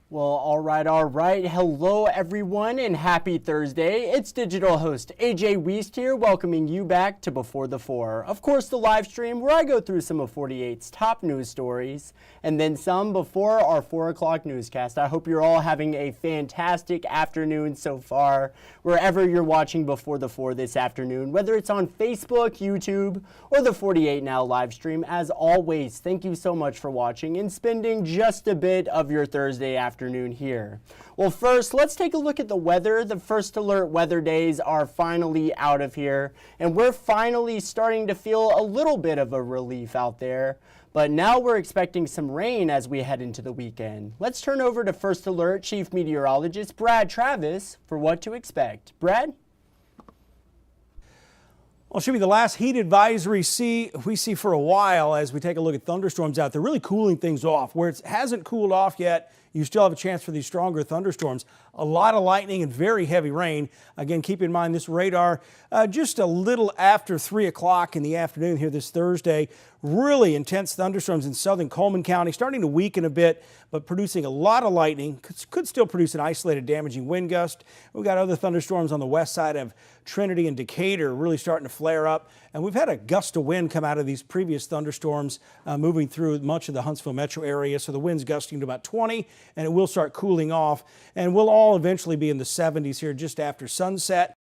Well, all right. Hello, everyone, and happy Thursday. It's digital host A.J. Wuest here, welcoming you back to Before the Four. Of course, the live stream where I go through some of 48's top news stories and then some before our 4 o'clock newscast. I hope you're all having a fantastic afternoon so far, wherever you're watching Before the Four this afternoon, whether it's on Facebook, YouTube, or the 48 Now live stream. As always, thank you so much for watching and spending just a bit of your Thursday afternoon here. Well, first, let's take a look at the weather. The first alert weather days are finally out of here, and we're finally starting to feel a little bit of a relief out there. But now we're expecting some rain as we head into the weekend. Let's turn over to First Alert Chief Meteorologist Brad Travis for what to expect. Brad? Well, it should be the last heat advisory we see for a while as we take a look at thunderstorms out there, really cooling things off. Where it hasn't cooled off yet, you still have a chance for these stronger thunderstorms. A lot of lightning and very heavy rain. Again, keep in mind this radar just a little after 3 o'clock in the afternoon here this Thursday. Really intense thunderstorms in southern Coleman County, starting to weaken a bit, but producing a lot of lightning. Could still produce an isolated damaging wind gust. We've got other thunderstorms on the west side of Trinity and Decatur really starting to flare up. And we've had a gust of wind come out of these previous thunderstorms moving through much of the Huntsville metro area. So the wind's gusting to about 20, and it will start cooling off. And we'll all eventually be in the 70s here just after sunset.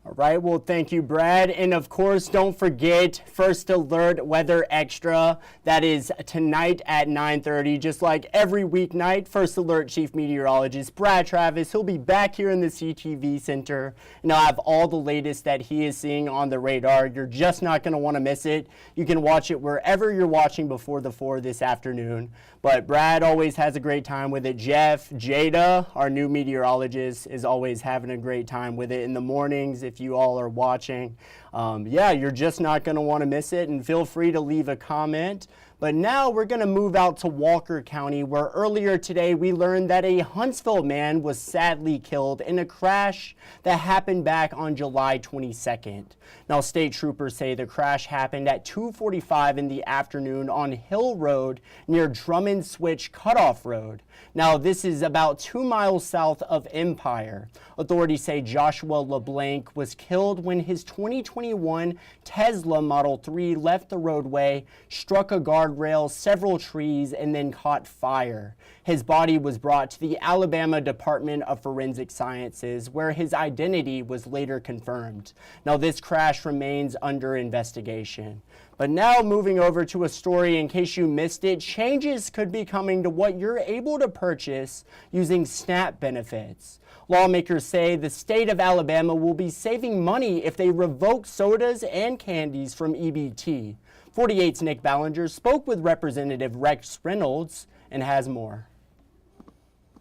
All right, well, thank you, Brad. And of course, don't forget First Alert Weather Extra. That is tonight at 9:30. Just like every weeknight, First Alert Chief Meteorologist Brad Travis, he'll be back here in the CTV Center, and I'll have all the latest that he is seeing on the radar. You're just not going to want to miss it. You can watch it wherever you're watching Before the Four this afternoon. But Brad always has a great time with it. Jeff, Jada, our new meteorologist, is always having a great time with it in the mornings. If you all are watching, you're just not going to want to miss it, and feel free to leave a comment. But now we're going to move out to Walker County, where earlier today we learned that a Huntsville man was sadly killed in a crash that happened back on July 22nd. Now, state troopers say the crash happened at 2:45 in the afternoon on Hill Road near Drummond Switch Cutoff Road. Now, this is about 2 miles south of Empire. Authorities say Joshua LeBlanc was killed when his 2021 Tesla Model 3 left the roadway, struck a guardrail, several trees, and then caught fire. His body was brought to the Alabama Department of Forensic Sciences, where his identity was later confirmed. Now, this crash remains under investigation. But now moving over to a story in case you missed it, changes could be coming to what you're able to purchase using SNAP benefits. Lawmakers say the state of Alabama will be saving money if they revoke sodas and candies from EBT. 48's Nick Ballinger spoke with Representative Rex Reynolds and has more.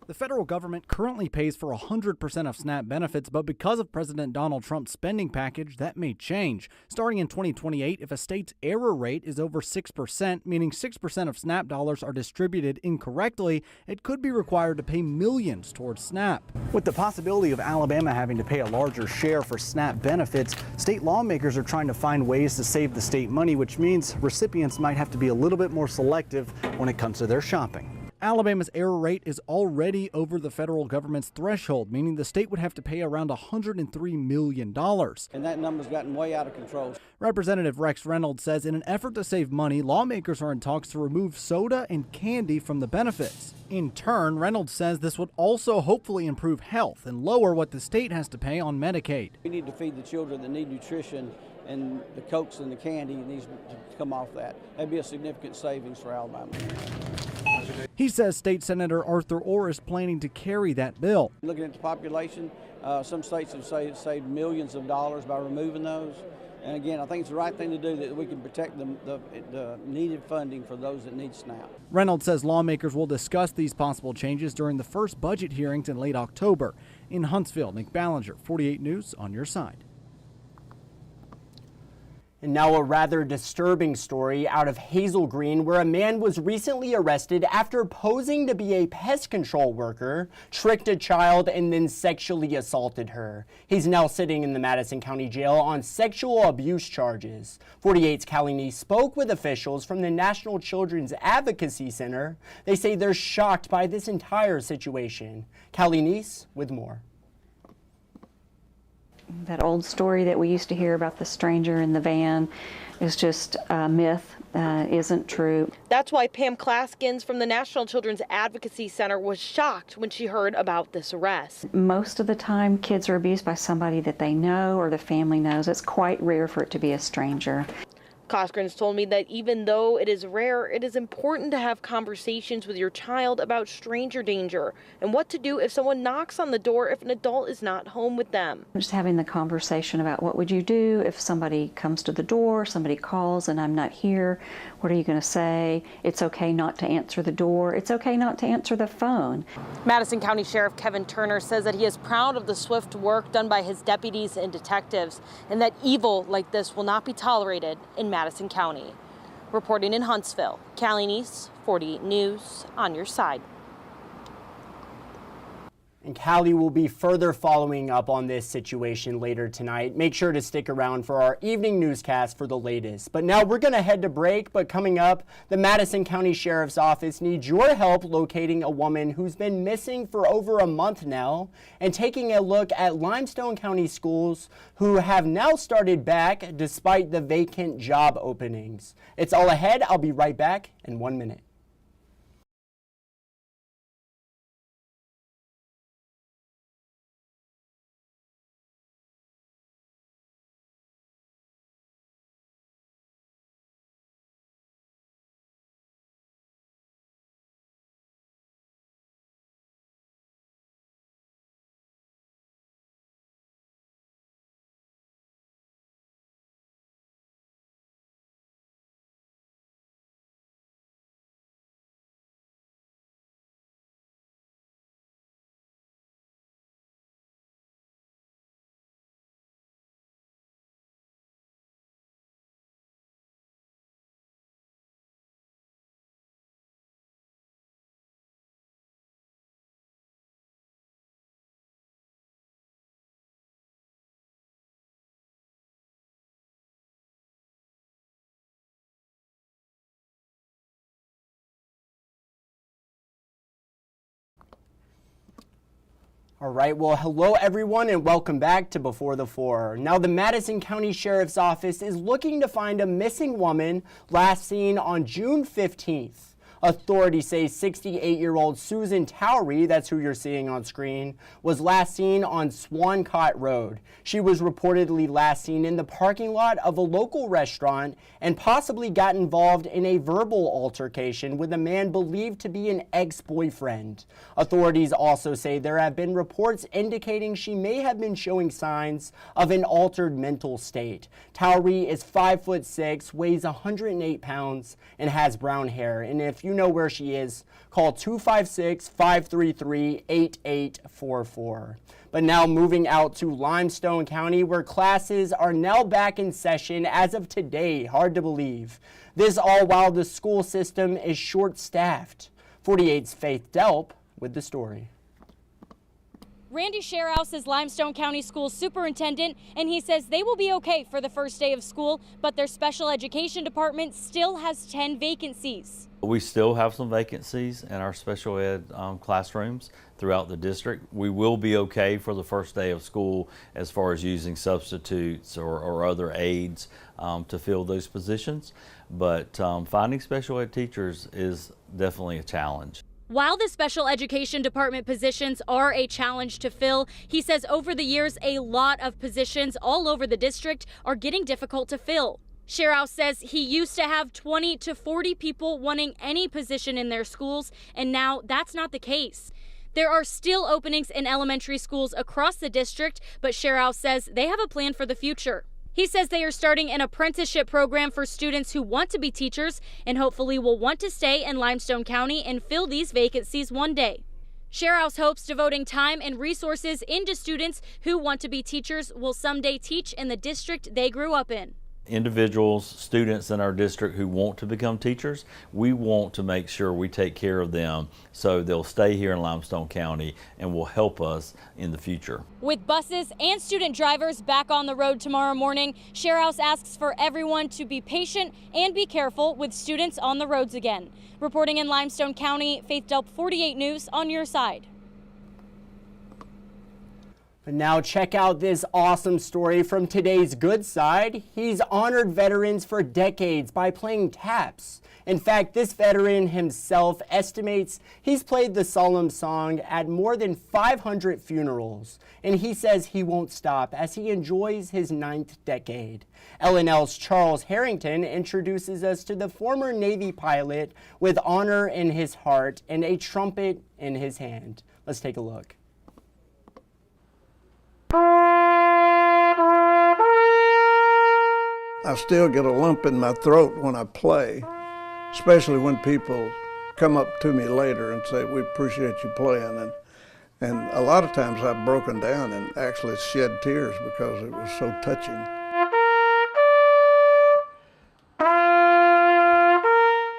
The federal government currently pays for 100% of SNAP benefits, but because of President Donald Trump's spending package, that may change. Starting in 2028, if a state's error rate is over 6%, meaning 6% of SNAP dollars are distributed incorrectly, it could be required to pay millions towards SNAP. With the possibility of Alabama having to pay a larger share for SNAP benefits, state lawmakers are trying to find ways to save the state money, which means recipients might have to be a little bit more selective when it comes to their shopping. Alabama's error rate is already over the federal government's threshold, meaning the state would have to pay around $103 million. And that number's gotten way out of control. Representative Rex Reynolds says in an effort to save money, lawmakers are in talks to remove soda and candy from the benefits. In turn, Reynolds says this would also hopefully improve health and lower what the state has to pay on Medicaid. We need to feed the children that need nutrition, and the Cokes and the candy needs to come off that. That'd be a significant savings for Alabama. He says State Senator Arthur Orr is planning to carry that bill. Looking at the population, some states have saved millions of dollars by removing those. And again, I think it's the right thing to do, that we can protect the needed funding for those that need SNAP. Reynolds says lawmakers will discuss these possible changes during the first budget hearings in late October. In Huntsville, Nick Ballinger, 48 News, on your side. And now a rather disturbing story out of Hazel Green, where a man was recently arrested after posing to be a pest control worker, tricked a child, and then sexually assaulted her. He's now sitting in the Madison County Jail on sexual abuse charges. 48's Callie Neese spoke with officials from the National Children's Advocacy Center. They say they're shocked by this entire situation. Callie Neese with more. That old story that we used to hear about the stranger in the van is just a myth, isn't true. That's why Pam Klaskins from the National Children's Advocacy Center was shocked when she heard about this arrest. Most of the time, kids are abused by somebody that they know or the family knows. It's quite rare for it to be a stranger. Klaskins told me that even though it is rare, it is important to have conversations with your child about stranger danger and what to do if someone knocks on the door if an adult is not home with them. Just having the conversation about what would you do if somebody comes to the door, somebody calls and I'm not here, what are you going to say? It's okay not to answer the door. It's okay not to answer the phone. Madison County Sheriff Kevin Turner says that he is proud of the swift work done by his deputies and detectives and that evil like this will not be tolerated in Madison County. Reporting in Huntsville, Callie Neese, 48 News, on your side. And Callie will be further following up on this situation later tonight. Make sure to stick around for our evening newscast for the latest. But now we're going to head to break. But coming up, the Madison County Sheriff's Office needs your help locating a woman who's been missing for over a month now and taking a look at Limestone County schools who have now started back despite the vacant job openings. It's all ahead. I'll be right back in 1 minute. All right, well, hello everyone and welcome back to Before the Four. Now, the Madison County Sheriff's Office is looking to find a missing woman last seen on June 15th. Authorities say 68-year-old Susan Towery, that's who you're seeing on screen, was last seen on Swancott Road. She was reportedly last seen in the parking lot of a local restaurant and possibly got involved in a verbal altercation with a man believed to be an ex-boyfriend. Authorities also say there have been reports indicating she may have been showing signs of an altered mental state. Towery is 5'6", weighs 108 pounds, and has brown hair. And if you know where she is, call 256-533-8844. But now moving out to Limestone County, where classes are now back in session as of today. Hard to believe. This all while the school system is short-staffed. 48's Faith Delp with the story. Randy Sherhouse is Limestone County School Superintendent, and he says they will be okay for the first day of school, but their special education department still has 10 vacancies. We still have some vacancies in our special ed classrooms throughout the district. We will be okay for the first day of school as far as using substitutes or other aides to fill those positions, but finding special ed teachers is definitely a challenge. While the special education department positions are a challenge to fill, he says over the years a lot of positions all over the district are getting difficult to fill. Sherhouse says he used to have 20 to 40 people wanting any position in their schools, and now that's not the case. There are still openings in elementary schools across the district, but Sherhouse says they have a plan for the future. He says they are starting an apprenticeship program for students who want to be teachers and hopefully will want to stay in Limestone County and fill these vacancies one day. Sherhouse hopes devoting time and resources into students who want to be teachers will someday teach in the district they grew up in. individuals, students in our district who want to become teachers, we want to make sure we take care of them so they'll stay here in Limestone County and will help us in the future. With buses and student drivers back on the road tomorrow morning, Sharehouse asks for everyone to be patient and be careful with students on the roads again. Reporting in Limestone County, Faith Delp 48 News on your side. And now check out this awesome story from today's good side. He's honored veterans for decades by playing taps. In fact, this veteran himself estimates he's played the solemn song at more than 500 funerals. And he says he won't stop as he enjoys his 9th decade. LNL's Charles Harrington introduces us to the former Navy pilot with honor in his heart and a trumpet in his hand. Let's take a look. I still get a lump in my throat when I play, especially when people come up to me later and say, "We appreciate you playing." And a lot of times I've broken down and actually shed tears because it was so touching.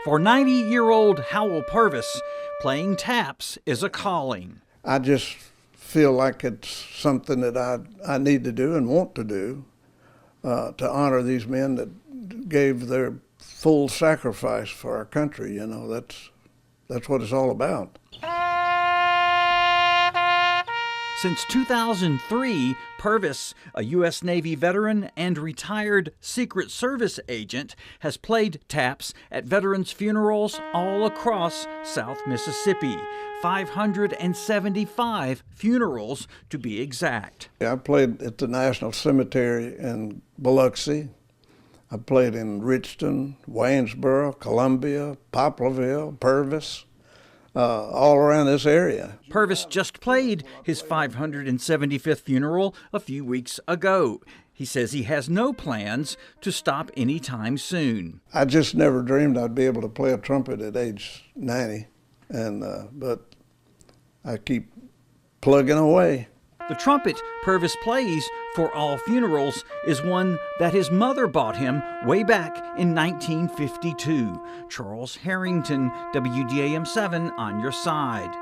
For 90-year-old Howell Purvis, playing taps is a calling. I just feel like it's something that I need to do and want to do to honor these men that gave their full sacrifice for our country. You know, that's what it's all about. Since 2003, Purvis, a U.S. Navy veteran and retired Secret Service agent, has played taps at veterans' funerals all across South Mississippi. 575 funerals, to be exact. I played at the National Cemetery in Biloxi. I played in Richton, Waynesboro, Columbia, Poplarville, Purvis. All around this area. Purvis just played his 575th funeral a few weeks ago. He says he has no plans to stop anytime soon. I just never dreamed I'd be able to play a trumpet at age 90, but I keep plugging away. The trumpet Purvis plays for all funerals is one that his mother bought him way back in 1952. Charles Harrington, WDAM 7 on your side.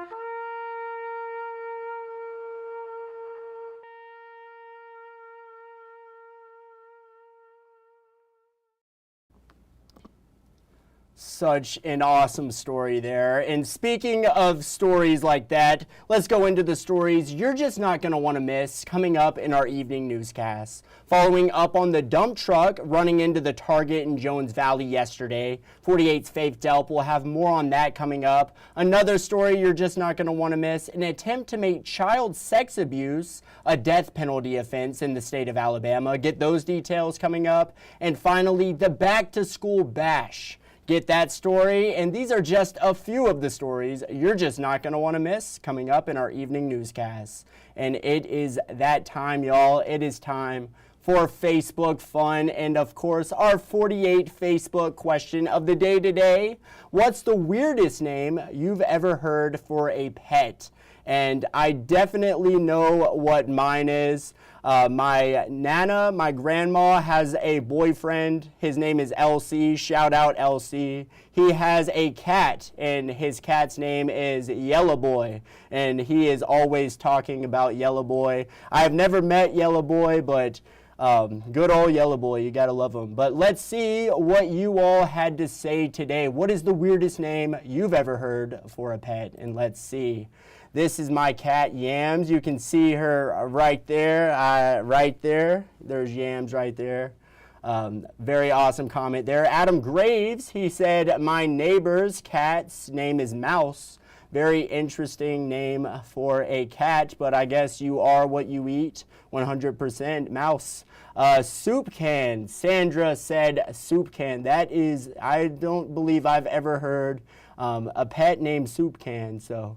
Such an awesome story there. And speaking of stories like that, let's go into the stories you're just not going to want to miss coming up in our evening newscast. Following up on the dump truck running into the Target in Jones Valley yesterday, 48's Faith Delp will have more on that coming up. Another story you're just not going to want to miss, an attempt to make child sex abuse a death penalty offense in the state of Alabama. Get those details coming up. And finally, the back to school bash. Get that story, and these are just a few of the stories you're just not going to want to miss coming up in our evening newscast. And it is that time, y'all. It is time for Facebook fun, and of course, our 48 Facebook question of the day today. What's the weirdest name you've ever heard for a pet? And I definitely know what mine is. My Nana, my grandma, has a boyfriend. His name is LC. Shout out LC. He has a cat, and his cat's name is Yellow Boy. And he is always talking about Yellow Boy. I've never met Yellow Boy, but good old Yellow Boy. You gotta love him. But let's see what you all had to say today. What is the weirdest name you've ever heard for a pet? And let's see. This is my cat, Yams. You can see her right there, right there. There's Yams right there. Very awesome comment there. Adam Graves, he said, my neighbor's cat's name is Mouse. Very interesting name for a cat, but I guess you are what you eat, 100% Mouse. Soup can, Sandra said soup can. That is, I don't believe I've ever heard a pet named Soup Can, so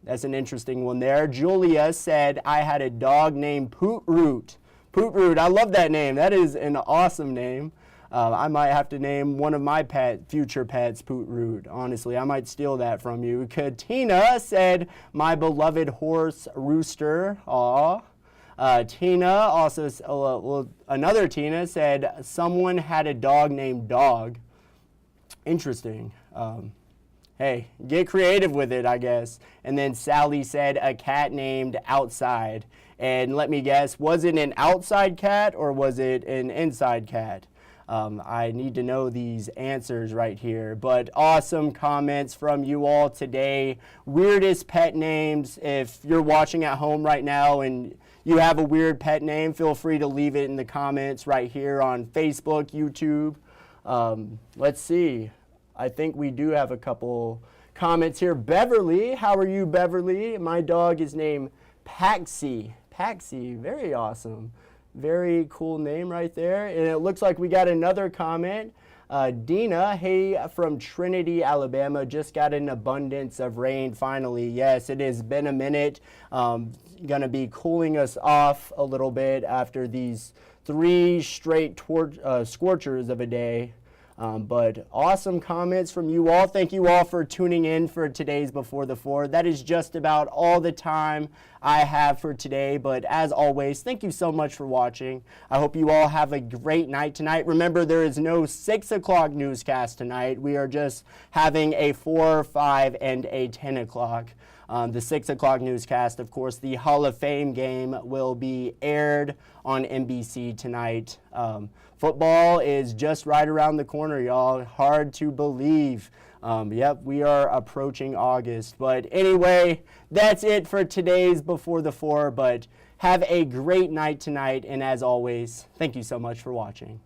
that's an interesting one there. Julia said, I had a dog named Poot Root. Poot Root, I love that name. That is an awesome name. I might have to name one of my future pets Poot Root. Honestly, I might steal that from you. Katina said, my beloved horse Rooster. Aw. Tina also, another Tina said someone had a dog named Dog. Interesting. Hey, get creative with it, I guess. And then Sally said a cat named Outside. And let me guess, was it an outside cat or was it an inside cat? I need to know these answers right here. But awesome comments from you all today. Weirdest pet names. If you're watching at home right now and you have a weird pet name, feel free to leave it in the comments right here on Facebook, YouTube. Let's see. I think we do have a couple comments here. Beverly, how are you, Beverly? My dog is named Paxi. Paxi, very awesome. Very cool name right there. And it looks like we got another comment. Dina, hey, from Trinity, Alabama, just got an abundance of rain finally. Yes, it has been a minute. Gonna be cooling us off a little bit after these 3 straight scorchers of a day. But awesome comments from you all. Thank you all for tuning in for today's Before the Four. That is just about all the time I have for today. But as always, thank you so much for watching. I hope you all have a great night tonight. Remember, there is no 6 o'clock newscast tonight. We are just having a 4, 5, and a 10 o'clock. The 6 o'clock newscast, of course, the Hall of Fame game will be aired on NBC tonight. Football is just right around the corner, y'all. Hard to believe. Yep, we are approaching August. But anyway, that's it for today's Before the Four. But have a great night tonight. And as always, thank you so much for watching.